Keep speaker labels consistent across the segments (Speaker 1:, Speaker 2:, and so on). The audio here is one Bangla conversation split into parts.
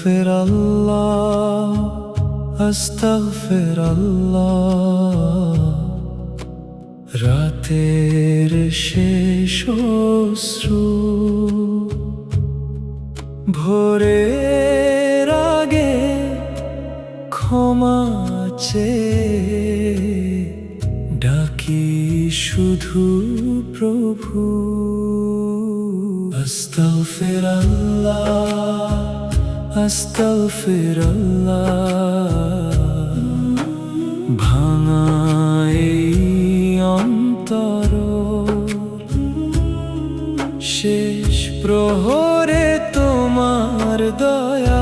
Speaker 1: আস্তাগফিরুল্লাহ, আস্তাগফিরুল্লাহ। রাতের শেষ অশ্রু ভোরের আগে ক্ষমা চেয়ে ডাকি শুধু প্রভু। আস্তাগফিরুল্লাহ, আস্তাগফিরুল্লাহ। ভাঙা এই অন্তর শেষ প্রহরে তোমার দয়ায়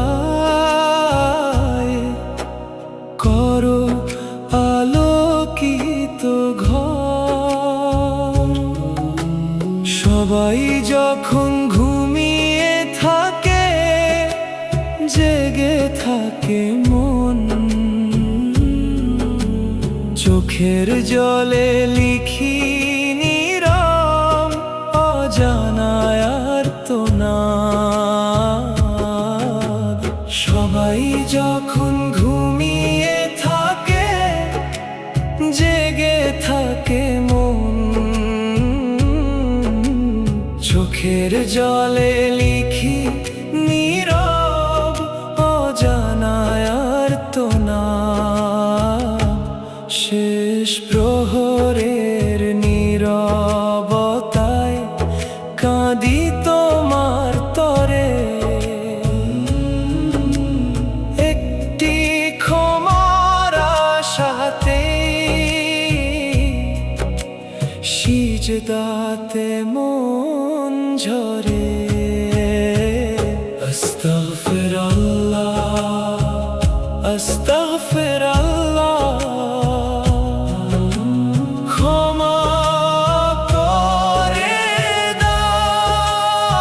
Speaker 1: করো আলোকিত ঘর। সবাই যখন ঘুমিয়ে থাকে, জেগে থাকে মন। চোখের জলে লিখি নীরব অজানায় আর্তনাদ। সবাই যখন ঘুমিয়ে থাকে, জেগে থাকে মন। চোখের জলে লিখি নীরব অজানায় আর্তনাদ। শেষ প্রহরের নীরবতায় কাঁদি তোমার তরে। একটি ক্ষমার আশাতে সিজদাতে মন ঝরে। আস্তাগফিরুল্লাহ, আস্তাগফিরুল্লাহ। ক্ষমা করে দাও,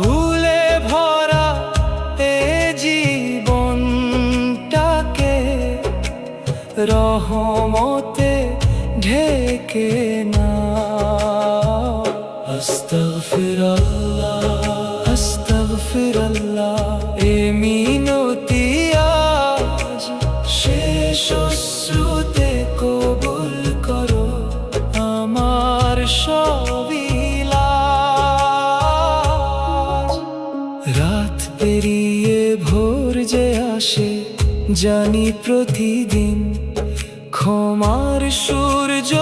Speaker 1: ভুলে ভরা এ জীবনটাকে রহমতে ঢেকে নাও। আস্তাগফিরুল্লাহ, আস্তাগফিরুল্লাহ। এ মিনতি আজ শেষ অশ্রুতে কবুল করো আমার সব ইলাজ। রাত পেরিয়ে ভোর যে আসে জানি প্রতিদিন, ক্ষমার সূর্য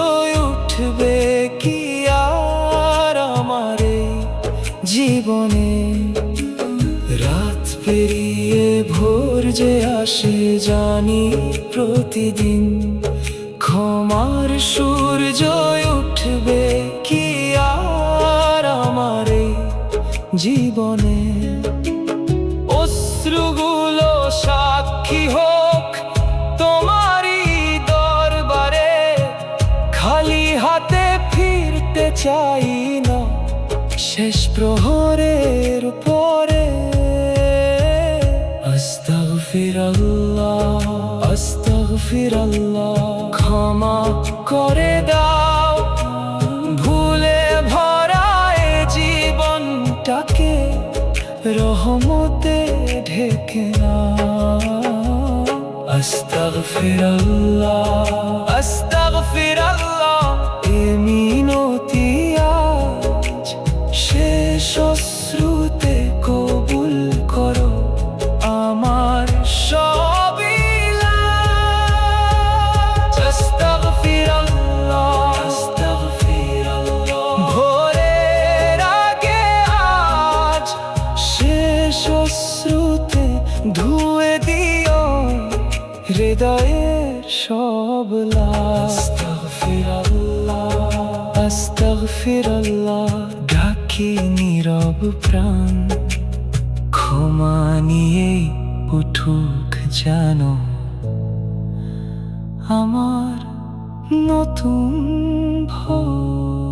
Speaker 1: উঠবে কি আর আমার এই জীবনে। রাত পেরিয়ে ভোর যে আসে জানি প্রতিদিন, ক্ষমার সূর্য উঠবে কি আর আমার এই জীবনে। অশ্রুগুলো সাক্ষী হোক তোমারই দরবারে, খালি হাতে ফিরতে চাই না শেষ প্রহরের পরে। আস্তাগফিরুল্লাহ, আস্তাগফিরুল্লাহ। ক্ষমা করে দাও, ভুলে ভরা এ জীবনটাকে রহমতে ঢেকে নাও। আস্তাগফিরুল্লাহ, আস্তাগফিরুল্লাহ। এ মিনতি আজ শেষ অশ্রুতে কবুল করো আমার সব ইলাজ। আস্তাগফিরুল্লাহ, আস্তাগফিরুল্লাহ। ভোরের আগে আজ শেষ অশ্রুতে ধুয়ে দিও হৃদয়ের সব লাজ। আস্তাগফিরুল্লাহ, আস্তাগফিরুল্লাহ। ডাকি নীরব প্রাণ, ক্ষমা নিয়ে উঠুক জানো আমার নতুন ভোর।